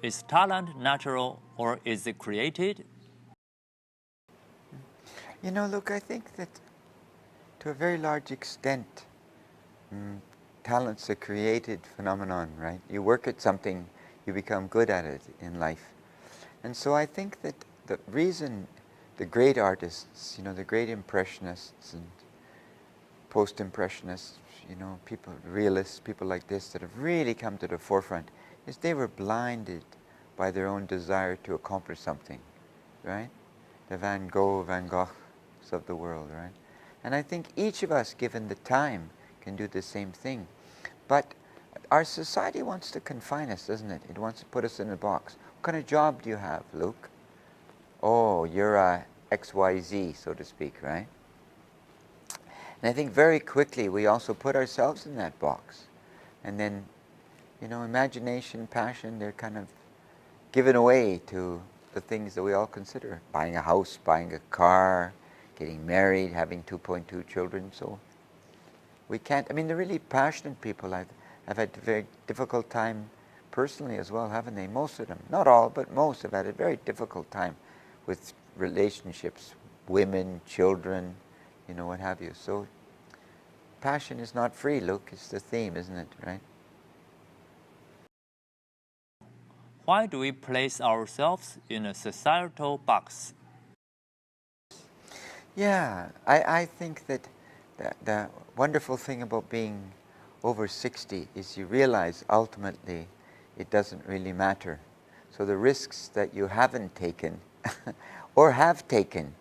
Is talent natural or is it created? You know, look, I think that to a very large extent, talent's a created phenomenon, right? You work at something, you become good at it in life. And so I think that the reason the great artists, you know, the great impressionists and post-impressionists, you know, people, realists, people like this that have really come to the forefront, is they were blinded by their own desire to accomplish something, right? The Van Goghs of the world, right? And I think each of us, given the time, can do the same thing. But our society wants to confine us, doesn't it? It wants to put us in a box. What kind of job do you have, Luke? Oh, you're a XYZ, so to speak, right? And I think very quickly we also put ourselves in that box. And then, you know, imagination, passion, they're kind of given away to the things that we all consider. Buying a house, buying a car, getting married, having 2.2 children. So we can't, I mean, the really passionate people have had a very difficult time personally as well, haven't they? Most of them, not all, but most have had a very difficult time with relationships, women, children, you know, what have you. So passion is not free, Luke. It's the theme, isn't it, right? Why do we place ourselves in a societal box? Yeah, I think that the wonderful thing about being over 60 is you realize ultimately it doesn't really matter. So the risks that you haven't taken or have taken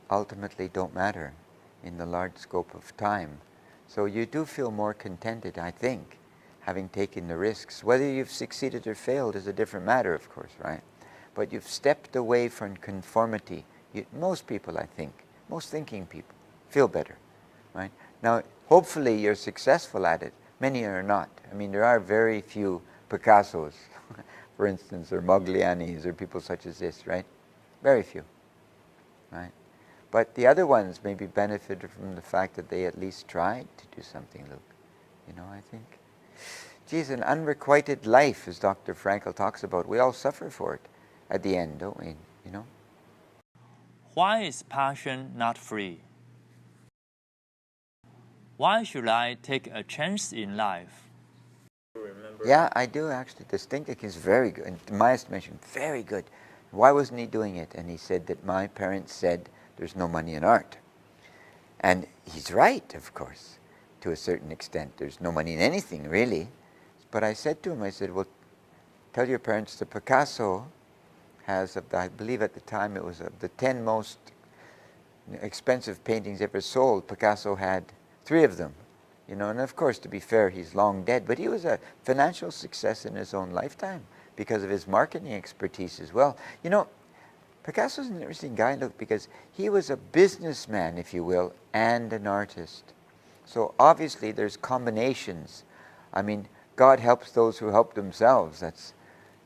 ultimately don't matter in the large scope of time. So you do feel more contented, I think, having taken the risks. Whether you've succeeded or failed is a different matter, of course, right? But you've stepped away from conformity. Most people, I think, most thinking people, feel better, right? Now, hopefully you're successful at it. Many are not. I mean, there are very few Picassos, for instance, or Modiglianis, or people such as this, right? Very few, right? But the other ones maybe benefited from the fact that they at least tried to do something, Luke. You know, I think. Geez, an unrequited life, as Dr. Frankl talks about, we all suffer for it at the end, don't we? You know? Why is passion not free? Why should I take a chance in life? Yeah, I do actually. This thinking is very good. In my estimation, very good. Why wasn't he doing it? And he said that my parents said there's no money in art. And he's right, of course, to a certain extent. There's no money in anything, really. But I said to him, I said, well, tell your parents that Picasso has, I believe at the time it was the 10 most expensive paintings ever sold. Picasso had 3 of them. You know, and of course, to be fair, he's long dead, but he was a financial success in his own lifetime because of his marketing expertise as well. You know, Picasso's an interesting guy, look, because he was a businessman, if you will, and an artist. So obviously there's combinations. I mean, God helps those who help themselves. That's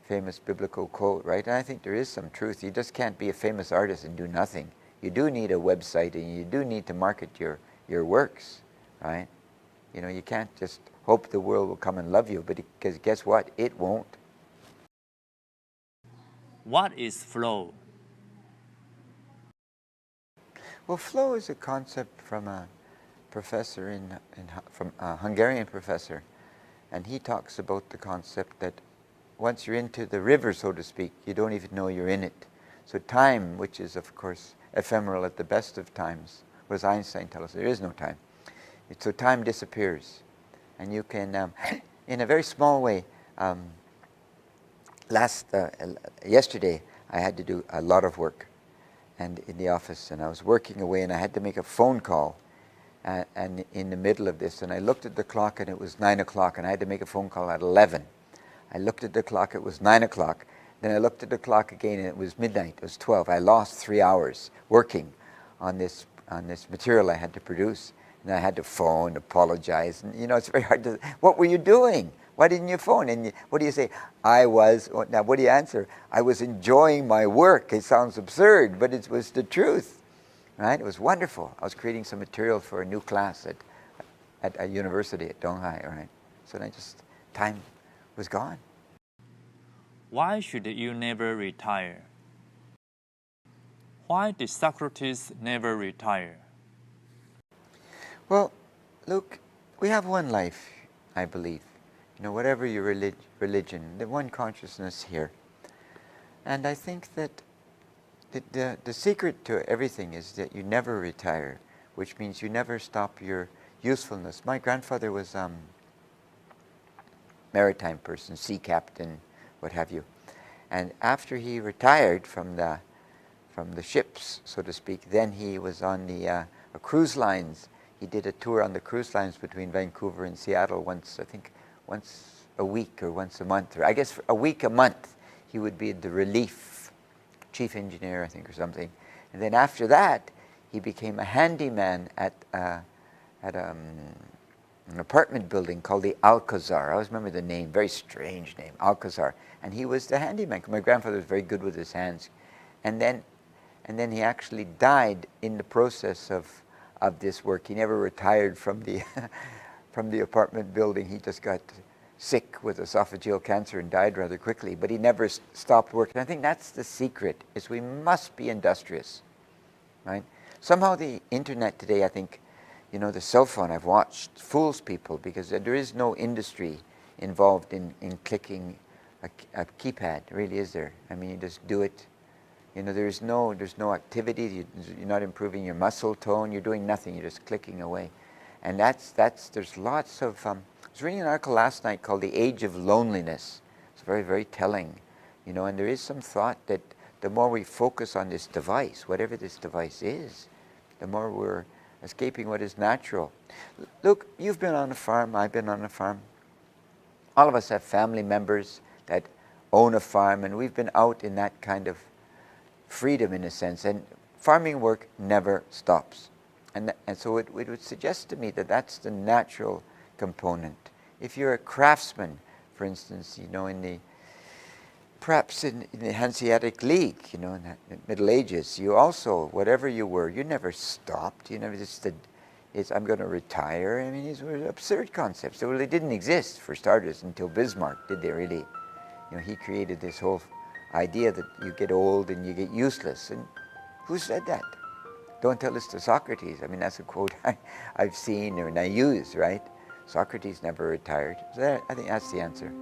a famous biblical quote, right? And I think there is some truth. You just can't be a famous artist and do nothing. You do need a website and you do need to market your works, right? You know, you can't just hope the world will come and love you, because guess what? It won't. What is flow? Well, flow is a concept from a professor from a Hungarian professor, and he talks about the concept that once you're into the river, so to speak, you don't even know you're in it. So time, which is of course ephemeral at the best of times, what does Einstein tell us? There is no time. So time disappears, and you can, in a very small way, yesterday I had to do a lot of work and in the office, and I was working away, and I had to make a phone call and in the middle of this, and I looked at the clock and it was 9 o'clock, and I had to make a phone call at 11. I looked at the clock, it was 9 o'clock. Then I looked at the clock again and it was midnight, it was 12. I lost 3 hours working on this material I had to produce. And I had to phone, apologize, and you know, it's very hard to, what were you doing? Why didn't you phone? And what do you say? Now what do you answer? I was enjoying my work. It sounds absurd, but it was the truth, right? It was wonderful. I was creating some material for a new class at a university at Donghai, right? So then time was gone. Why should you never retire? Why did Socrates never retire? Well, look, we have one life, I believe. Whatever your religion, the one consciousness here. And I think that the secret to everything is that you never retire, which means you never stop your usefulness. My grandfather was a maritime person, sea captain, what have you. And after he retired from the ships, so to speak, then he was on the cruise lines. He did a tour on the cruise lines between Vancouver and Seattle once a week or once a month, or I guess a week a month. He would be the relief chief engineer, I think, or something. And then after that, he became a handyman at an apartment building called the Alcazar. I always remember the name, very strange name, Alcazar. And he was the handyman. My grandfather was very good with his hands. And then he actually died in the process of this work. He never retired from the from the apartment building. He just got sick with esophageal cancer and died rather quickly, but he never stopped working. I think that's the secret, is we must be industrious, right? Somehow the internet today, I think, the cell phone I've watched fools people, because there is no industry involved in clicking a keypad, really, is there? I mean, you just do it. There's no activity. You're not improving your muscle tone. You're doing nothing. You're just clicking away. And there's lots of, I was reading an article last night called The Age of Loneliness. It's very, very telling, and there is some thought that the more we focus on this device, whatever this device is, the more we're escaping what is natural. Look, you've been on a farm, I've been on a farm. All of us have family members that own a farm, and we've been out in that kind of freedom, in a sense, and farming work never stops. And so it would suggest to me that that's the natural component. If you're a craftsman, for instance, perhaps in the Hanseatic League, in the Middle Ages, you also, whatever you were, you never stopped. You never just said, I'm going to retire. I mean, these were absurd concepts. Well, they didn't exist, for starters, until Bismarck, did they really? He created this whole idea that you get old and you get useless. And who said that? Don't tell this to Socrates. I mean, that's a quote I've seen and I use, right? Socrates never retired. So I think that's the answer.